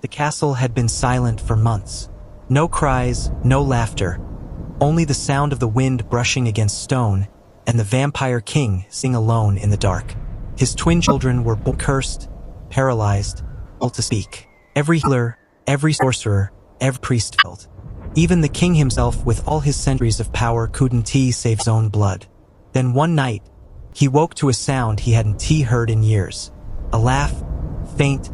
The castle had been silent for months. No cries, no laughter, only the sound of the wind brushing against stone and the vampire king sitting alone in the dark. His twin children were cursed, paralyzed, unable to speak. Every healer, every sorcerer, every priest failed. Even the king himself, with all his centuries of power, couldn't save his own blood. Then one night, he woke to a sound he hadn't heard in years. A laugh, faint,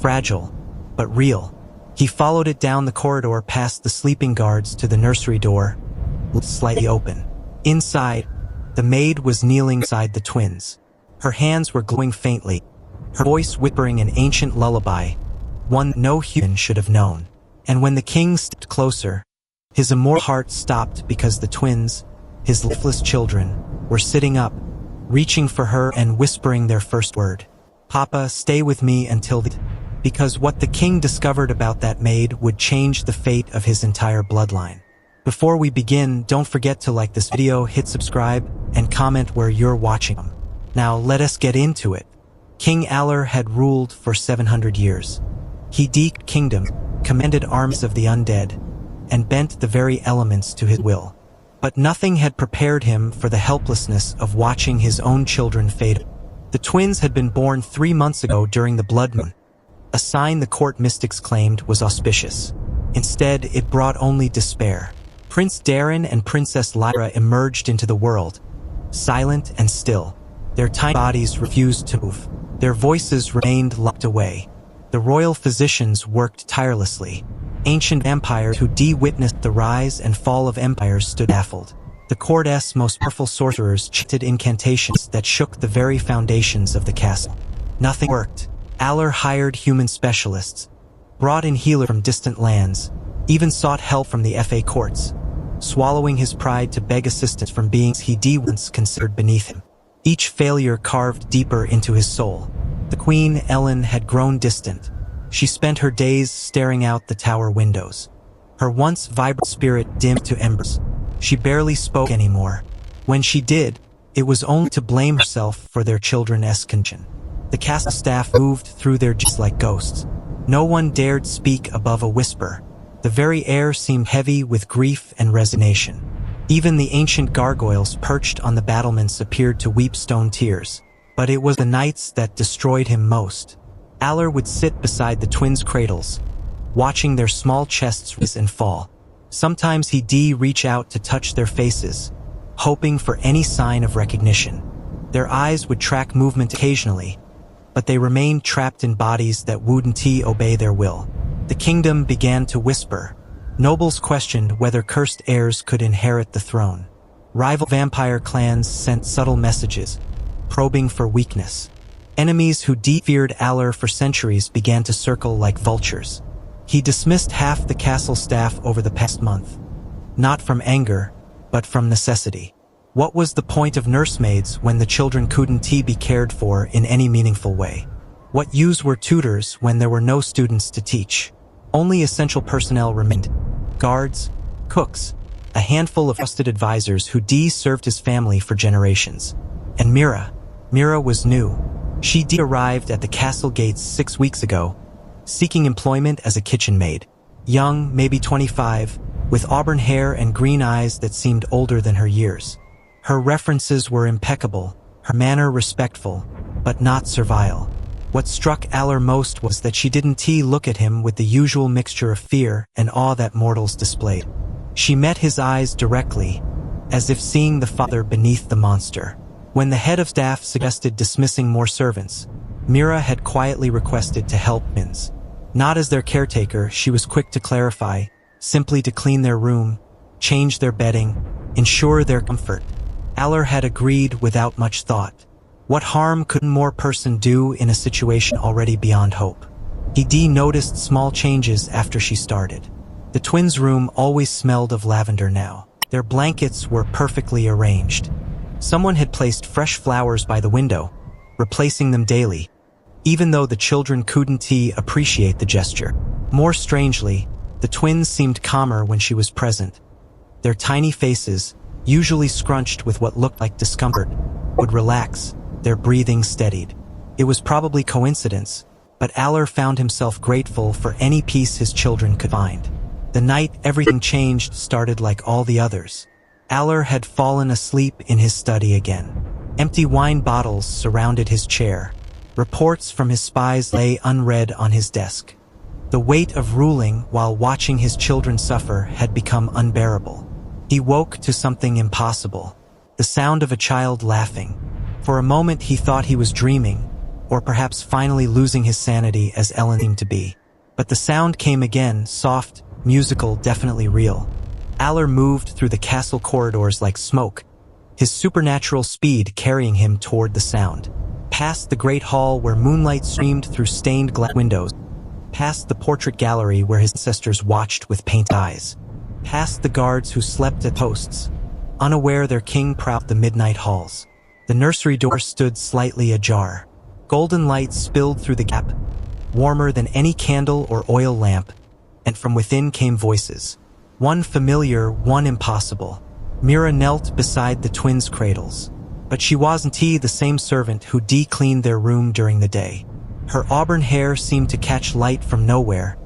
fragile, but real. He followed it down the corridor past the sleeping guards to the nursery door, slightly open. Inside, the maid was kneeling beside the twins. Her hands were glowing faintly, her voice whispering an ancient lullaby, one no human should have known. And when the king stepped closer, his immortal heart stopped because the twins, his lifeless children, were sitting up, reaching for her and whispering their first word. "Papa, stay with me until the..." Because what the king discovered about that maid would change the fate of his entire bloodline. Before we begin, don't forget to like this video, hit subscribe, and comment where you're watching them. Now let us get into it. King Aller had ruled for 700 years. He deked kingdom, commanded armies of the undead, and bent the very elements to his will. But nothing had prepared him for the helplessness of watching his own children fade. The twins had been born 3 months ago during the blood moon, a sign the court mystics claimed was auspicious. Instead, it brought only despair. Prince Darren and Princess Lyra emerged into the world, silent and still. Their tiny bodies refused to move. Their voices remained locked away. The royal physicians worked tirelessly. Ancient vampires who witnessed the rise and fall of empires stood baffled. The court's most powerful sorcerers chanted incantations that shook the very foundations of the castle. Nothing worked. Aller hired human specialists, brought in healers from distant lands, even sought help from the FA courts, swallowing his pride to beg assistance from beings he once considered beneath him. Each failure carved deeper into his soul. The Queen, Ellen, had grown distant. She spent her days staring out the tower windows. Her once vibrant spirit dimmed to embers. She barely spoke anymore. When she did, it was only to blame herself for their children's condition. The castle staff moved through their jails like ghosts. No one dared speak above a whisper. The very air seemed heavy with grief and resignation. Even the ancient gargoyles perched on the battlements appeared to weep stone tears. But it was the nights that destroyed him most. Aller would sit beside the twins' cradles, watching their small chests rise and fall. Sometimes he'd reach out to touch their faces, hoping for any sign of recognition. Their eyes would track movement occasionally, but they remained trapped in bodies that wouldn't obey their will. The kingdom began to whisper. Nobles questioned whether cursed heirs could inherit the throne. Rival vampire clans sent subtle messages, probing for weakness. Enemies who feared Aller for centuries began to circle like vultures. He dismissed half the castle staff over the past month, not from anger, but from necessity. What was the point of nursemaids when the children couldn't be cared for in any meaningful way? What use were tutors when there were no students to teach? Only essential personnel remained. Guards, cooks, a handful of trusted advisors who served his family for generations. And Mira was new. She arrived at the castle gates 6 weeks ago, seeking employment as a kitchen maid. Young, maybe 25, with auburn hair and green eyes that seemed older than her years. Her references were impeccable, her manner respectful, but not servile. What struck Aller most was that she didn't look at him with the usual mixture of fear and awe that mortals displayed. She met his eyes directly, as if seeing the father beneath the monster. When the head of staff suggested dismissing more servants, Mira had quietly requested to help twins. Not as their caretaker, she was quick to clarify, simply to clean their room, change their bedding, ensure their comfort. Aller had agreed without much thought. What harm could more person do in a situation already beyond hope? He noticed small changes after she started. The twins' room always smelled of lavender now. Their blankets were perfectly arranged. Someone had placed fresh flowers by the window, replacing them daily, even though the children couldn't appreciate the gesture. More strangely, the twins seemed calmer when she was present. Their tiny faces, usually scrunched with what looked like discomfort, would relax, their breathing steadied. It was probably coincidence, but but Aller found himself grateful for any peace his children could find. The night everything changed started like all the others. Aller had fallen asleep in his study again. Empty wine bottles surrounded his chair. Reports from his spies lay unread on his desk. The weight of ruling while watching his children suffer had become unbearable. He woke to something impossible. The sound of a child laughing. For a moment he thought he was dreaming, or perhaps finally losing his sanity as Ellen seemed to be. But the sound came again, soft, musical, definitely real. Aller moved through the castle corridors like smoke, his supernatural speed carrying him toward the sound. Past the great hall where moonlight streamed through stained glass windows. Past the portrait gallery where his ancestors watched with painted eyes. Past the guards who slept at posts, unaware their king prowled the midnight halls. The nursery door stood slightly ajar. Golden light spilled through the gap, warmer than any candle or oil lamp, and from within came voices. One familiar, one impossible. Mira knelt beside the twins' cradles. But she wasn't the same servant who cleaned their room during the day. Her auburn hair seemed to catch light from nowhere,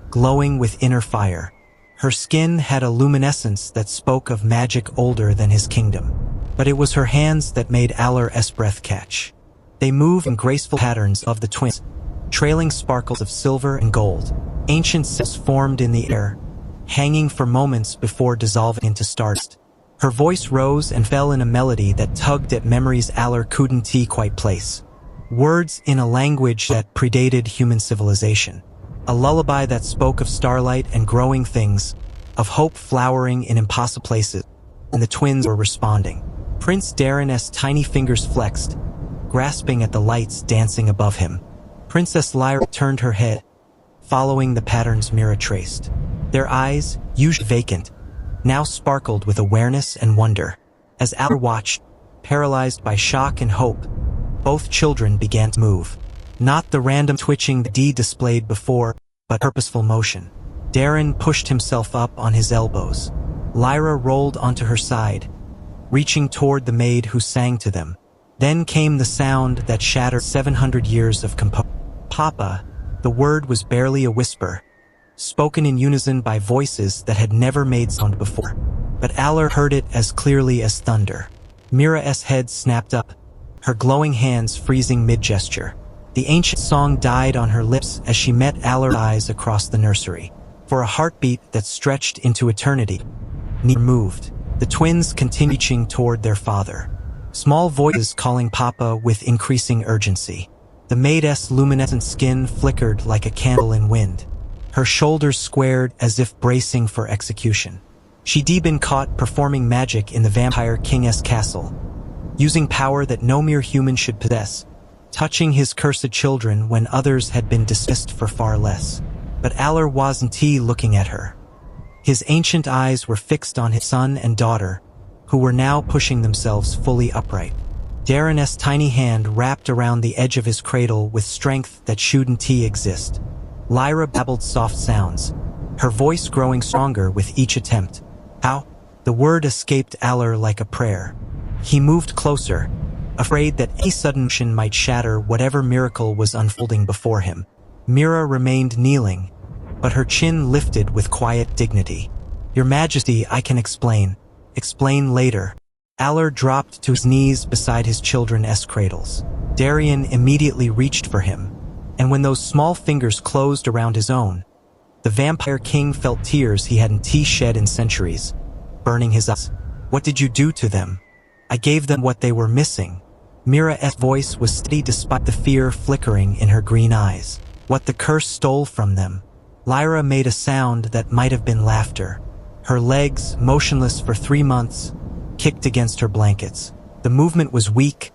glowing with inner fire. Her skin had a luminescence that spoke of magic older than his kingdom. But it was her hands that made Aller's breath catch. They moved in graceful patterns of the twins, trailing sparkles of silver and gold. Ancient silks formed in the air, hanging for moments before dissolving into stardust. Her voice rose and fell in a melody that tugged at memories Aller couldn't quite place. Words in a language that predated human civilization. A lullaby that spoke of starlight and growing things, of hope flowering in impossible places, and the twins were responding. Prince Darren's tiny fingers flexed, grasping at the lights dancing above him. Princess Lyra turned her head, following the patterns Mira traced. Their eyes, usually vacant, now sparkled with awareness and wonder. As Aller watched, paralyzed by shock and hope, both children began to move. Not the random twitching they displayed before, but purposeful motion. Darren pushed himself up on his elbows. Lyra rolled onto her side, reaching toward the maid who sang to them. Then came the sound that shattered 700 years of composure. Papa, the word was barely a whisper, spoken in unison by voices that had never made sound before. But Aller heard it as clearly as thunder. Mira's head snapped up, her glowing hands freezing mid-gesture. The ancient song died on her lips as she met Aller's eyes across the nursery. For a heartbeat that stretched into eternity, neither moved. The twins continued reaching toward their father. Small voices calling Papa with increasing urgency. The maid's luminescent skin flickered like a candle in wind. Her shoulders squared as if bracing for execution. She'd been caught performing magic in the Vampire King's castle, using power that no mere human should possess, touching his cursed children when others had been dismissed for far less. But Aller wasn't looking at her. His ancient eyes were fixed on his son and daughter, who were now pushing themselves fully upright. Darren's tiny hand wrapped around the edge of his cradle with strength that shouldn't exist. Lyra babbled soft sounds, her voice growing stronger with each attempt. How? The word escaped Aller like a prayer. He moved closer, afraid that any sudden motion might shatter whatever miracle was unfolding before him. Mira remained kneeling, but her chin lifted with quiet dignity. Your Majesty, I can explain. Explain later. Aller dropped to his knees beside his children's cradles. Darien immediately reached for him, and when those small fingers closed around his own, the Vampire King felt tears he hadn't shed in centuries, burning his eyes. What did you do to them? I gave them what they were missing. Mira's voice was steady despite the fear flickering in her green eyes. What the curse stole from them. Lyra made a sound that might have been laughter. Her legs, motionless for 3 months, kicked against her blankets. The movement was weak,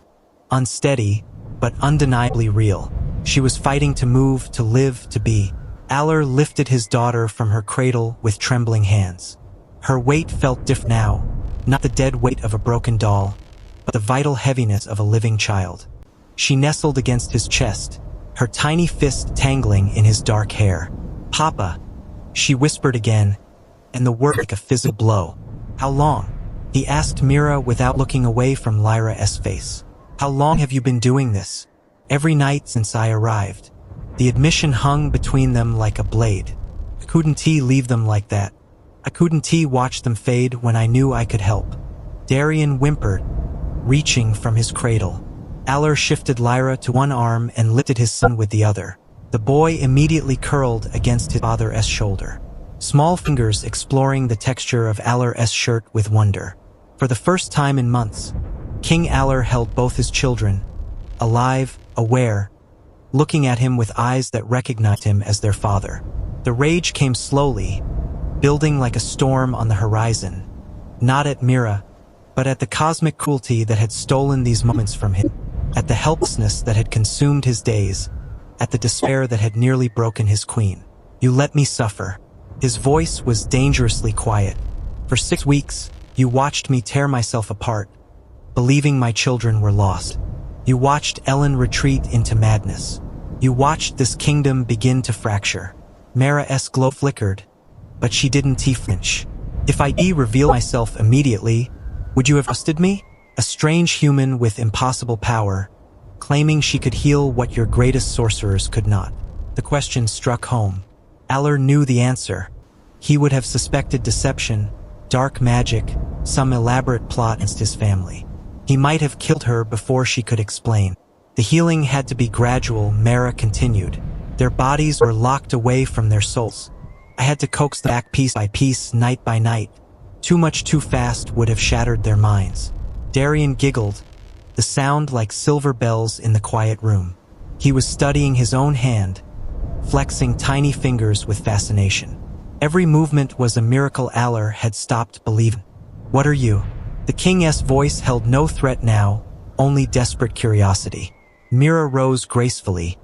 unsteady, but undeniably real. She was fighting to move, to live, to be. Aller lifted his daughter from her cradle with trembling hands. Her weight felt different now, not the dead weight of a broken doll, but the vital heaviness of a living child. She nestled against his chest, her tiny fist tangling in his dark hair. Papa, she whispered again, and the word like a physical blow. How long? He asked Mira without looking away from Lyra's face. How long have you been doing this? Every night since I arrived. The admission hung between them like a blade. I couldn't leave them like that. I couldn't watch them fade when I knew I could help. Darian whimpered, reaching from his cradle. Aller shifted Lyra to one arm and lifted his son with the other. The boy immediately curled against his father's shoulder, small fingers exploring the texture of Aller's shirt with wonder. For the first time in months, King Aller held both his children, alive, aware, looking at him with eyes that recognized him as their father. The rage came slowly, building like a storm on the horizon, not at Mira, but at the cosmic cruelty that had stolen these moments from him, at the helplessness that had consumed his days, at the despair that had nearly broken his queen. You let me suffer. His voice was dangerously quiet. For 6 weeks, you watched me tear myself apart, believing my children were lost. You watched Ellen retreat into madness. You watched this kingdom begin to fracture. Mara's glow flickered, but she didn't flinch. If I revealed myself immediately, would you have trusted me? A strange human with impossible power, claiming she could heal what your greatest sorcerers could not. The question struck home. Aller knew the answer. He would have suspected deception, dark magic, some elaborate plot against his family. He might have killed her before she could explain. The healing had to be gradual, Mara continued. Their bodies were locked away from their souls. I had to coax them back piece by piece, night by night. Too much too fast would have shattered their minds. Darian giggled, the sound like silver bells in the quiet room. He was studying his own hand, flexing tiny fingers with fascination. Every movement was a miracle. Aller had stopped believing. What are you? The king's voice held no threat now, only desperate curiosity. Mira rose gracefully,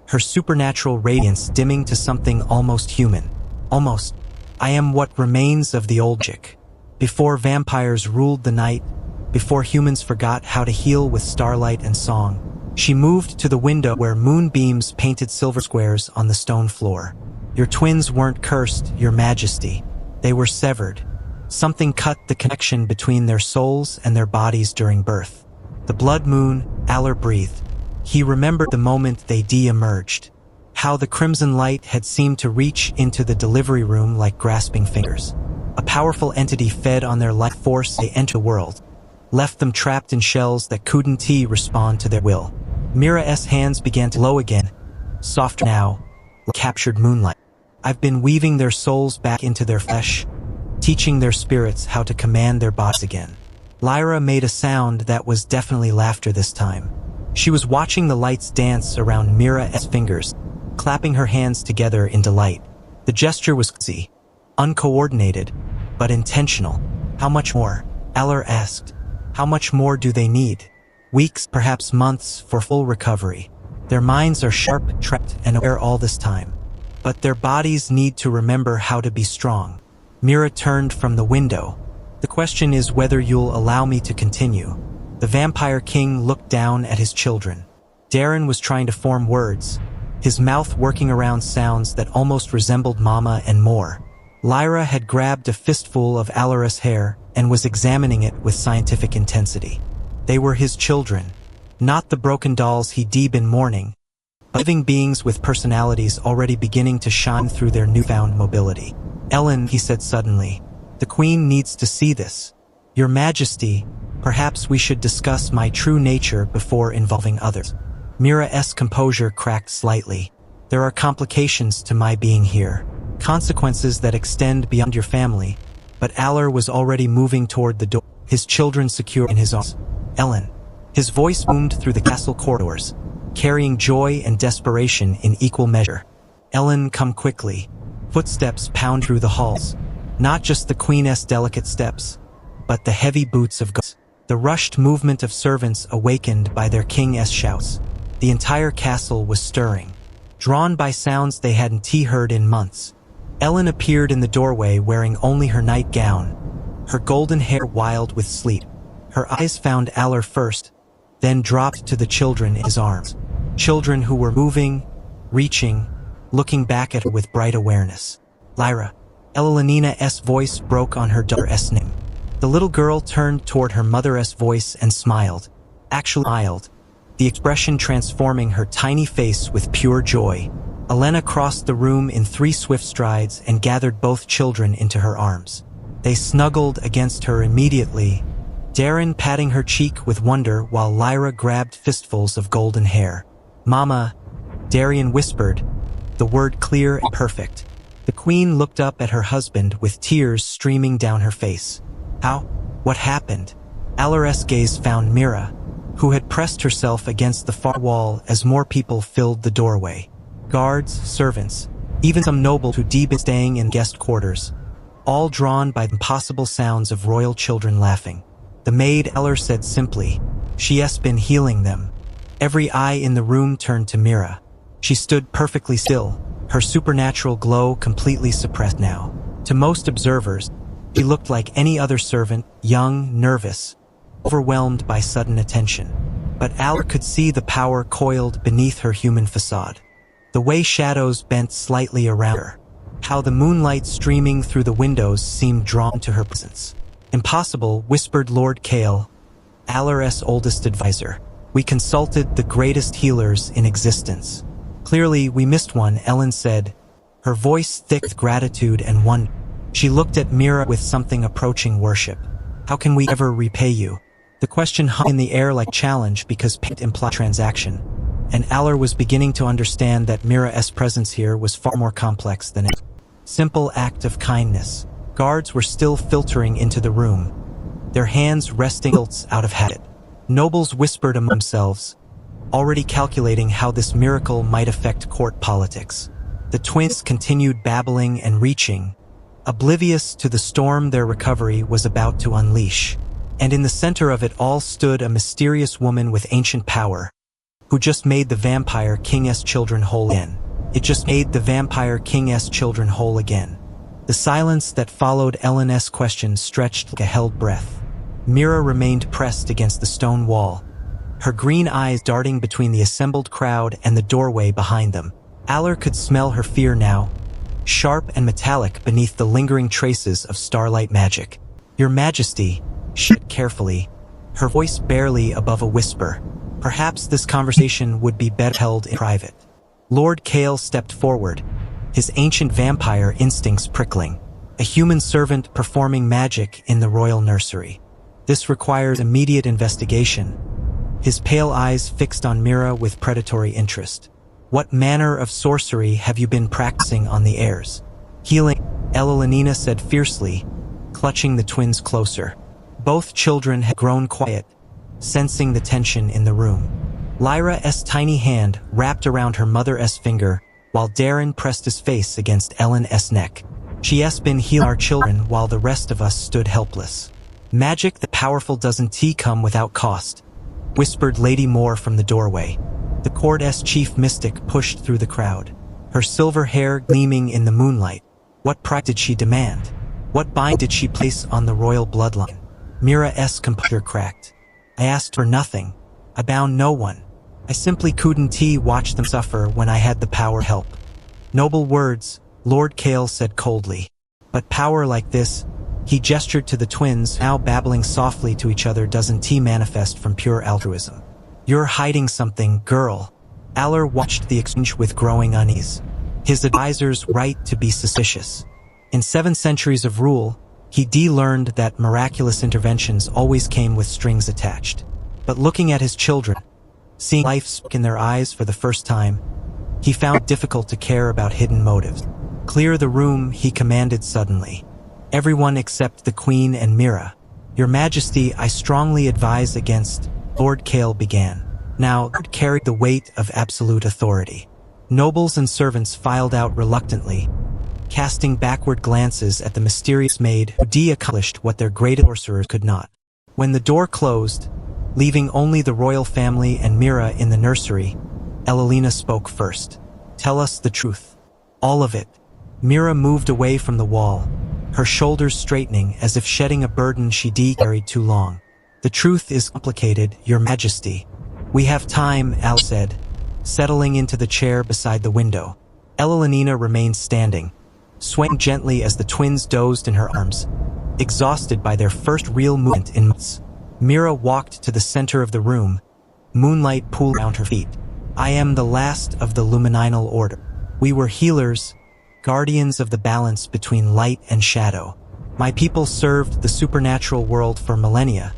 her supernatural radiance dimming to something almost human. Almost. I am what remains of the old magic. Before vampires ruled the night, before humans forgot how to heal with starlight and song. She moved to the window where moonbeams painted silver squares on the stone floor. Your twins weren't cursed, Your Majesty. They were severed. Something cut the connection between their souls and their bodies during birth. The blood moon, Aller breathed. He remembered the moment they de-emerged. How the crimson light had seemed to reach into the delivery room like grasping fingers. A powerful entity fed on their life force. They entered the world, left them trapped in shells that couldn't respond to their will. Mira's hands began to glow again, softer now, like captured moonlight. I've been weaving their souls back into their flesh, teaching their spirits how to command their bodies again. Lyra made a sound that was definitely laughter this time. She was watching the lights dance around Mira's fingers, clapping her hands together in delight. The gesture was clumsy, uncoordinated, but intentional. How much more? Aller asked. How much more do they need? Weeks, perhaps months, for full recovery. Their minds are sharp, trapped, and aware all this time. But their bodies need to remember how to be strong. Mira turned from the window. The question is whether you'll allow me to continue. The Vampire King looked down at his children. Darren was trying to form words, his mouth working around sounds that almost resembled mama and more. Lyra had grabbed a fistful of Aller's hair and was examining it with scientific intensity. They were his children, not the broken dolls he'd been mourning, but living beings with personalities already beginning to shine through their newfound mobility. Ellen, he said suddenly, the Queen needs to see this. Your Majesty, perhaps we should discuss my true nature before involving others. Mira's composure cracked slightly. There are complications to my being here, consequences that extend beyond your family, but Aller was already moving toward the door, his children secure in his arms. Ellen. His voice boomed through the castle corridors, carrying joy and desperation in equal measure. Ellen, come quickly. Footsteps pound through the halls. Not just the Queen's delicate steps, but the heavy boots of guards. The rushed movement of servants awakened by their king's shouts. The entire castle was stirring, drawn by sounds they hadn't heard in months. Ellen appeared in the doorway wearing only her nightgown, her golden hair wild with sleep. Her eyes found Aller first, then dropped to the children in his arms. Children who were moving, reaching, looking back at her with bright awareness. Lyra. Elenina's voice broke on her daughter's name. The little girl turned toward her mother's voice and smiled. Actually smiled. the expression transforming her tiny face with pure joy. Elena crossed the room in 3 swift strides and gathered both children into her arms. They snuggled against her immediately, Darren patting her cheek with wonder while Lyra grabbed fistfuls of golden hair. "Mama," Darian whispered, the word clear and perfect. The queen looked up at her husband with tears streaming down her face. "How? What happened?" Alares' gaze found Mira, who had pressed herself against the far wall as more people filled the doorway. Guards, servants, even some nobles who been staying in guest quarters, all drawn by the impossible sounds of royal children laughing. The maid Eller said simply, "She has been healing them." Every eye in the room turned to Mira. She stood perfectly still, her supernatural glow completely suppressed now. To most observers, she looked like any other servant, young, nervous, overwhelmed by sudden attention. But Aller could see the power coiled beneath her human facade. The way shadows bent slightly around her. How the moonlight streaming through the windows seemed drawn to her presence. "Impossible," whispered Lord Kale, Aller's oldest advisor. "We consulted the greatest healers in existence. Clearly, we missed one," Ellen said, her voice thick with gratitude and wonder. She looked at Mira with something approaching worship. "How can we ever repay you?" The question hung in the air like challenge because payment implied transaction, and Aller was beginning to understand that Mira's presence here was far more complex than a simple act of kindness. Guards were still filtering into the room, their hands resting hilts out of habit. Nobles whispered among themselves, already calculating how this miracle might affect court politics. The twins continued babbling and reaching, oblivious to the storm their recovery was about to unleash. And in the center of it all stood a mysterious woman with ancient power, who just made the Vampire King's children whole again. It just made the Vampire King's children whole again. The silence that followed Ellen's question stretched like a held breath. Mira remained pressed against the stone wall, her green eyes darting between the assembled crowd and the doorway behind them. Aller could smell her fear now, sharp and metallic beneath the lingering traces of starlight magic. "Your Majesty," she said carefully, her voice barely above a whisper. Perhaps this conversation would be better held in private. Lord Kale stepped forward, his ancient vampire instincts prickling. A human servant performing magic in the royal nursery. This requires immediate investigation. His pale eyes fixed on Mira with predatory interest. "What manner of sorcery have you been practicing on the heirs?" "Healing," Elenina said fiercely, clutching the twins closer. Both children had grown quiet, sensing the tension in the room. Lyra's tiny hand wrapped around her mother's finger, while Darren pressed his face against Ellen's neck. "She has been healing our children while the rest of us stood helpless." "Magic the powerful doesn't come without cost," whispered Lady Moore from the doorway. The court's chief mystic pushed through the crowd, her silver hair gleaming in the moonlight. What price did she demand? What bind did she place on the royal bloodline? Mira's composure cracked. "I asked for nothing. I bound no one. I simply couldn't watch them suffer when I had the power to help." "Noble words," Lord Kale said coldly. "But power like this," he gestured to the twins now babbling softly to each other, "doesn't manifest from pure altruism. You're hiding something, girl." Aller watched the exchange with growing unease. His advisor's right to be suspicious. In 7 centuries of rule, he learned that miraculous interventions always came with strings attached. But looking at his children, seeing life spark in their eyes for the first time, he found it difficult to care about hidden motives. "Clear the room," he commanded suddenly. "Everyone except the Queen and Mira." "Your Majesty, I strongly advise against," Lord Kale began. Now, Lord carried the weight of absolute authority. Nobles and servants filed out reluctantly, casting backward glances at the mysterious maid who accomplished what their greatest sorcerers could not. When the door closed, leaving only the royal family and Mira in the nursery, Elenina spoke first. "Tell us the truth. All of it." Mira moved away from the wall, her shoulders straightening as if shedding a burden she carried too long. "The truth is complicated, Your Majesty." "We have time," Al said, settling into the chair beside the window. Elenina remained standing, swaying gently as the twins dozed in her arms, exhausted by their first real movement in months. Mira walked to the center of the room, moonlight pooled around her feet. I am the last of the lumininal order. We were healers, guardians of the balance between light and shadow. My people served the supernatural world for millennia,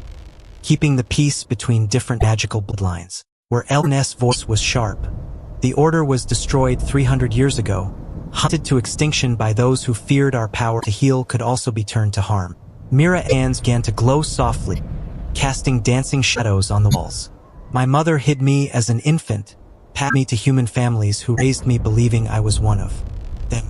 keeping the peace between different magical bloodlines. Where Ellen's voice was sharp, the order was destroyed 300 years ago, hunted to extinction by those who feared our power to heal could also be turned to harm. Mira's hands began to glow softly, casting dancing shadows on the walls. My mother hid me as an infant, passed me to human families who raised me believing I was one of them.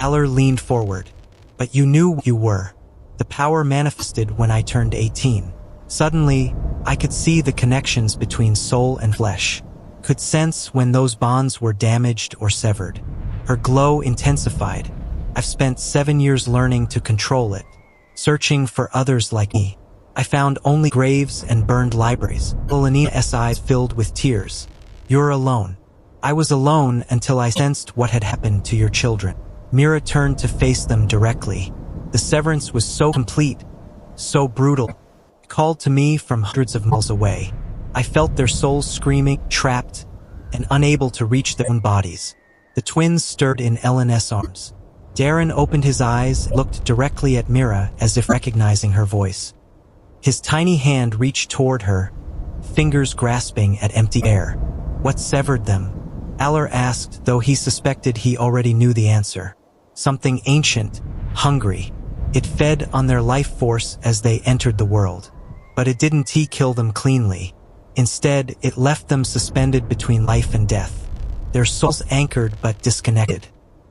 Aller leaned forward. But you knew you were. The power manifested when I turned 18. Suddenly, I could see the connections between soul and flesh, could sense when those bonds were damaged or severed. Her glow intensified. I've spent 7 years learning to control it, searching for others like me. I found only graves and burned libraries. Elenia's eyes filled with tears. You're alone. I was alone until I sensed what had happened to your children. Mira turned to face them directly. The severance was so complete, so brutal. It called to me from hundreds of miles away. I felt their souls screaming, trapped, and unable to reach their own bodies. The twins stirred in Ellen's arms. Darren opened his eyes and looked directly at Mira as if recognizing her voice. His tiny hand reached toward her, fingers grasping at empty air. What severed them? Aller asked, though he suspected he already knew the answer. Something ancient, hungry. It fed on their life force as they entered the world. But it didn't kill them cleanly. Instead, it left them suspended between life and death. Their souls anchored but disconnected.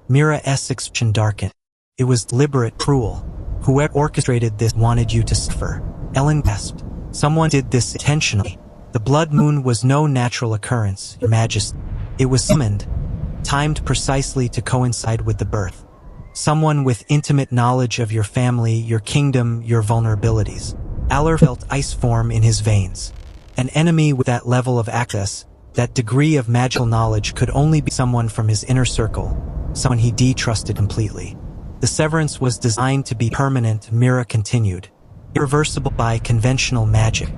Mira's expression darkened. It was deliberate, cruel. Whoever orchestrated this wanted you to suffer. Ellen gasped. Someone did this intentionally. The blood moon was no natural occurrence, Your Majesty. It was summoned, timed precisely to coincide with the birth. Someone with intimate knowledge of your family, your kingdom, your vulnerabilities. Aller felt ice form in his veins. An enemy with that level of access, that degree of magical knowledge could only be someone from his inner circle, someone he trusted completely. The severance was designed to be permanent, Mira continued. Irreversible by conventional magic.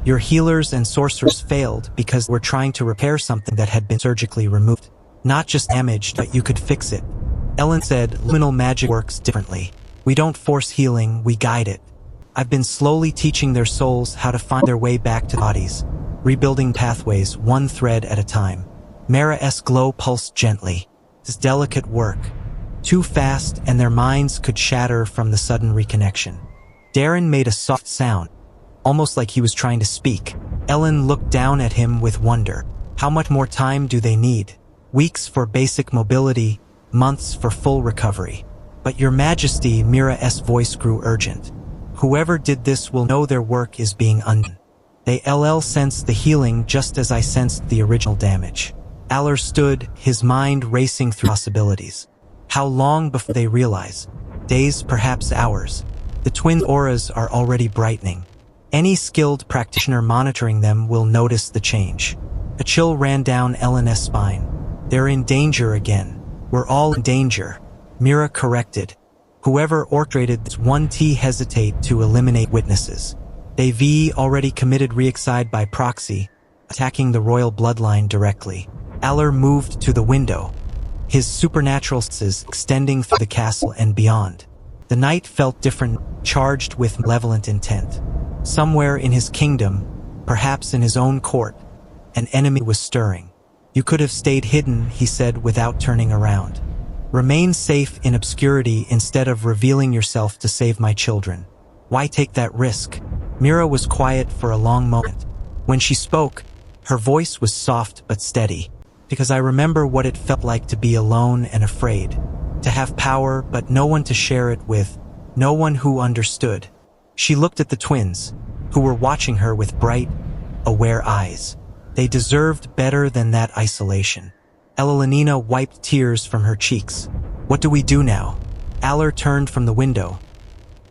Your healers and sorcerers failed because we're trying to repair something that had been surgically removed. Not just damaged, but you could fix it. Ellen said, liminal magic works differently. We don't force healing, we guide it. I've been slowly teaching their souls how to find their way back to bodies, rebuilding pathways one thread at a time. Mira's glow pulsed gently. This delicate work. Too fast, and their minds could shatter from the sudden reconnection. Darren made a soft sound, almost like he was trying to speak. Ellen looked down at him with wonder. How much more time do they need? Weeks for basic mobility, months for full recovery. But Your Majesty, Mira's voice grew urgent. Whoever did this will know their work is being undone. They sensed the healing just as I sensed the original damage. Aller stood, his mind racing through possibilities. How long before they realize? Days, perhaps hours. The twin auras are already brightening. Any skilled practitioner monitoring them will notice the change. A chill ran down Ellen's spine. They're in danger again. We're all in danger. Mira corrected. Whoever orchestrated this won't hesitate to eliminate witnesses. They've already committed regicide by proxy, attacking the royal bloodline directly. Aller moved to the window, his supernatural senses extending through the castle and beyond. The night felt different, charged with malevolent intent. Somewhere in his kingdom, perhaps in his own court, an enemy was stirring. You could have stayed hidden, he said without turning around. Remain safe in obscurity instead of revealing yourself to save my children. Why take that risk? Mira was quiet for a long moment. When she spoke, her voice was soft but steady. Because I remember what it felt like to be alone and afraid. To have power but no one to share it with, no one who understood. She looked at the twins, who were watching her with bright, aware eyes. They deserved better than that isolation. Elenina wiped tears from her cheeks. What do we do now? Aller turned from the window,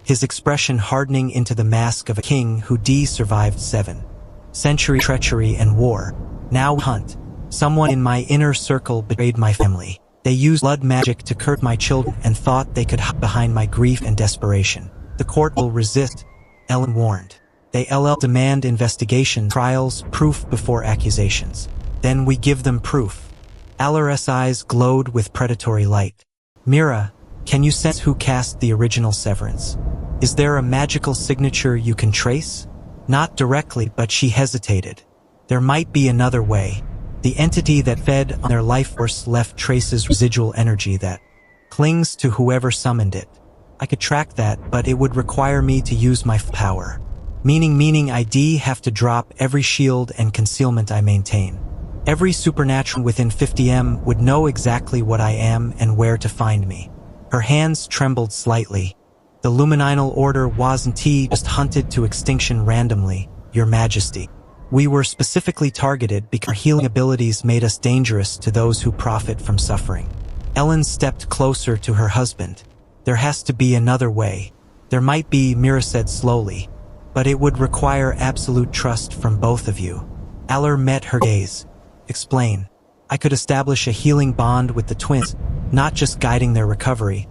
his expression hardening into the mask of a king who survived 7 century treachery and war. Now we hunt. Someone in my inner circle betrayed my family. They used blood magic to curse my children and thought they could hide behind my grief and desperation. The court will resist, Ellen warned. They demand investigation, trials, proof before accusations. Then we give them proof. Alar's eyes glowed with predatory light. Mira, can you sense who cast the original severance? Is there a magical signature you can trace? Not directly, but she hesitated. There might be another way. The entity that fed on their life force left traces residual energy that clings to whoever summoned it. I could track that, but it would require me to use my power. Meaning I'd have to drop every shield and concealment I maintain. Every supernatural within 50m would know exactly what I am and where to find me. Her hands trembled slightly. The Lumininal Order wasn't just hunted to extinction randomly, Your Majesty. We were specifically targeted because our healing abilities made us dangerous to those who profit from suffering. Ellen stepped closer to her husband. There has to be another way. There might be, Mira said slowly, but it would require absolute trust from both of you. Alar met her gaze. Explain. I could establish a healing bond with the twins, not just guiding their recovery,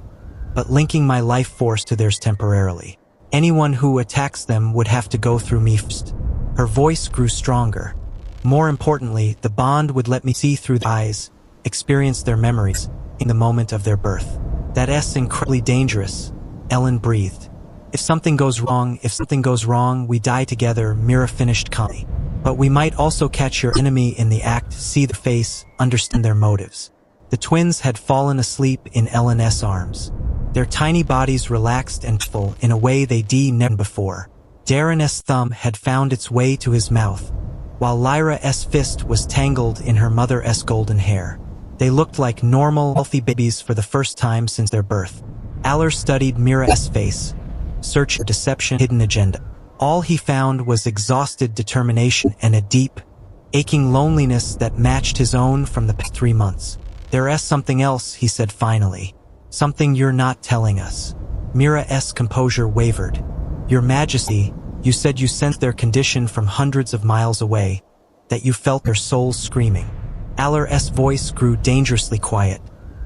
but linking my life force to theirs temporarily. Anyone who attacks them would have to go through me first. Her voice grew stronger. More importantly, the bond would let me see through their eyes, experience their memories, in the moment of their birth. That's incredibly dangerous, Ellen breathed. If something goes wrong, we die together, Mira finished calmly. But we might also catch your enemy in the act, see the face, understand their motives. The twins had fallen asleep in Ellen's arms. Their tiny bodies relaxed and full in a way they never before. Darren's thumb had found its way to his mouth, while Lyra's fist was tangled in her mother's golden hair. They looked like normal, healthy babies for the first time since their birth. Alar studied Mira's face, searched for deception, hidden agenda. All he found was exhausted determination and a deep, aching loneliness that matched his own from the past 3 months. There's something else, he said finally. Something you're not telling us. Mira's composure wavered. Your Majesty, you said you sensed their condition from hundreds of miles away, that you felt their souls screaming. Alar's voice grew dangerously quiet.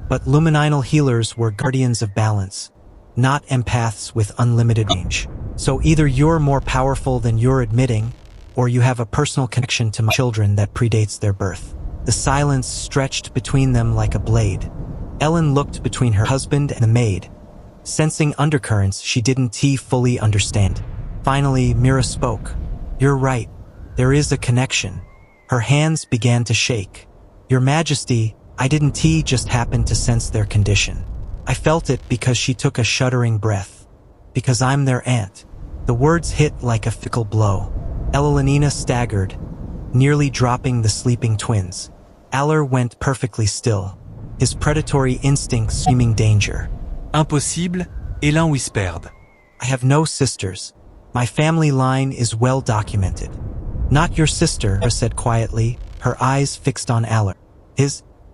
But lumininal healers were guardians of balance, not empaths with unlimited range. So either you're more powerful than you're admitting, or you have a personal connection to my children that predates their birth. The silence stretched between them like a blade. Ellen looked between her husband and the maid, sensing undercurrents she didn't fully understand. Finally, Mira spoke. You're right. There is a connection. Her hands began to shake. Your Majesty, I didn't just happen to sense their condition. I felt it because she took a shuddering breath. Because I'm their aunt. The words hit like a fickle blow. Elenina staggered, nearly dropping the sleeping twins. Alar went perfectly still, his predatory instincts screaming danger. Impossible, Hélène whispered. I have no sisters. My family line is well documented. Not your sister, Mira said quietly, her eyes fixed on Alar.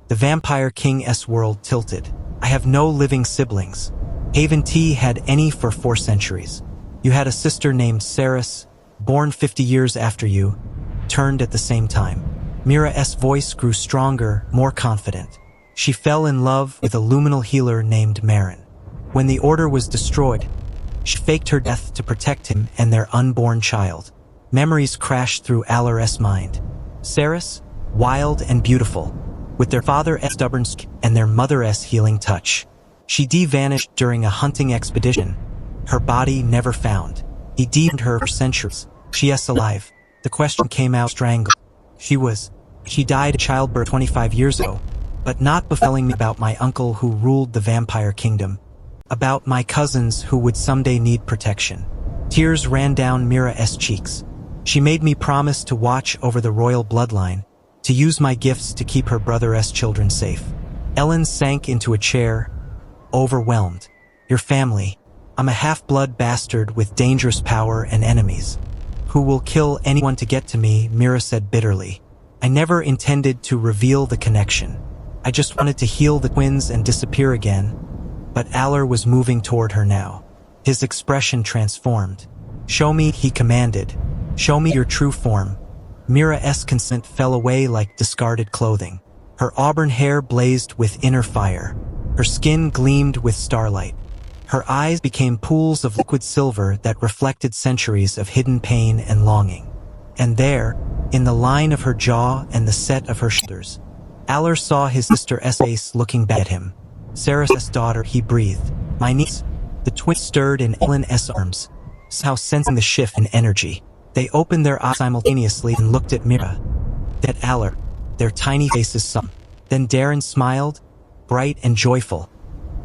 The Vampire King's world tilted. I have no living siblings. Haven T had any for 4 centuries. You had a sister named Saris, born 50 years after you, turned at the same time. Mira's voice grew stronger, more confident. She fell in love with a luminal healer named Marin. When the order was destroyed, she faked her death to protect him and their unborn child. Memories crashed through Alar's mind. Saris, wild and beautiful, with their father's stubborn and their mother's healing touch. She vanished during a hunting expedition, her body never found. He deemed her for centuries. She is alive. The question came out strangled. She died at childbirth 25 years ago, but not before telling me about my uncle who ruled the vampire kingdom, about my cousins who would someday need protection. Tears ran down Mira's cheeks. She made me promise to watch over the royal bloodline, to use my gifts to keep her brother's children safe. Ellen sank into a chair, overwhelmed. Your family. I'm a half-blood bastard with dangerous power and enemies, who will kill anyone to get to me, Mira said bitterly. I never intended to reveal the connection. I just wanted to heal the twins and disappear again. But Alar was moving toward her now. His expression transformed. Show me, he commanded. Show me your true form. Mira's consent fell away like discarded clothing. Her auburn hair blazed with inner fire. Her skin gleamed with starlight. Her eyes became pools of liquid silver that reflected centuries of hidden pain and longing. And there, in the line of her jaw and the set of her shoulders, Aller saw his sister's face looking back at him. Sarah's daughter, he breathed. My niece. The twins stirred in Ellen's arms, somehow sensing the shift in energy. They opened their eyes simultaneously and looked at Mira. Then at Aller, their tiny faces sunk. Then Darren smiled, bright and joyful,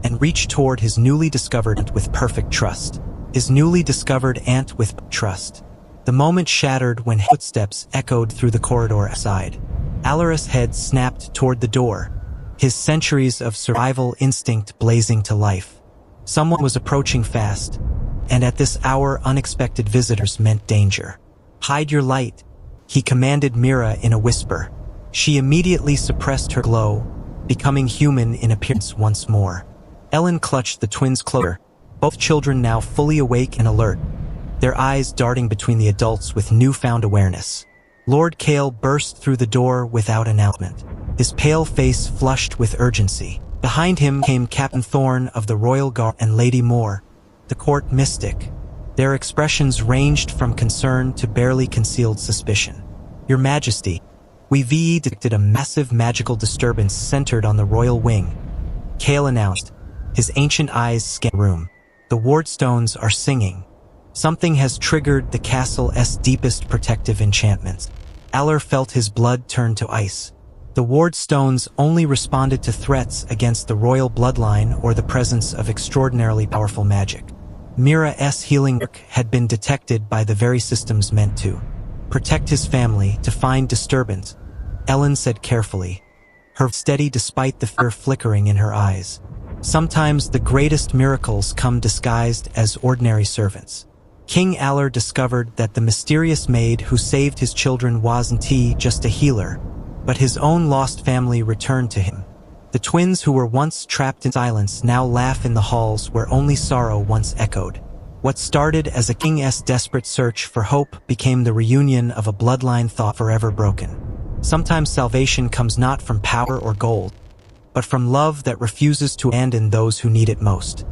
and reached toward his newly discovered aunt with perfect trust. His newly discovered aunt with trust. The moment shattered when footsteps echoed through the corridor outside. Aller's head snapped toward the door, his centuries of survival instinct blazing to life. Someone was approaching fast, and at this hour unexpected visitors meant danger. Hide your light, he commanded Mira in a whisper. She immediately suppressed her glow, becoming human in appearance once more. Ellen clutched the twins closer, both children now fully awake and alert, their eyes darting between the adults with newfound awareness. Lord Kale burst through the door without announcement, his pale face flushed with urgency. Behind him came Captain Thorne of the Royal Guard and Lady Moore, the court mystic. Their expressions ranged from concern to barely concealed suspicion. Your Majesty, we detected a massive magical disturbance centered on the royal wing, Kale announced, his ancient eyes scanning the room. The wardstones are singing. Something has triggered the castle's deepest protective enchantments. Aller felt his blood turn to ice. The wardstones only responded to threats against the royal bloodline or the presence of extraordinarily powerful magic. Mira's healing work had been detected by the very systems meant to protect his family. To find disturbance, Ellen said carefully, her steady despite the fear flickering in her eyes. Sometimes the greatest miracles come disguised as ordinary servants. King Aller discovered that the mysterious maid who saved his children wasn't just a healer, but his own lost family returned to him. The twins who were once trapped in silence now laugh in the halls where only sorrow once echoed. What started as a king's desperate search for hope became the reunion of a bloodline thought forever broken. Sometimes salvation comes not from power or gold, but from love that refuses to abandon those who need it most.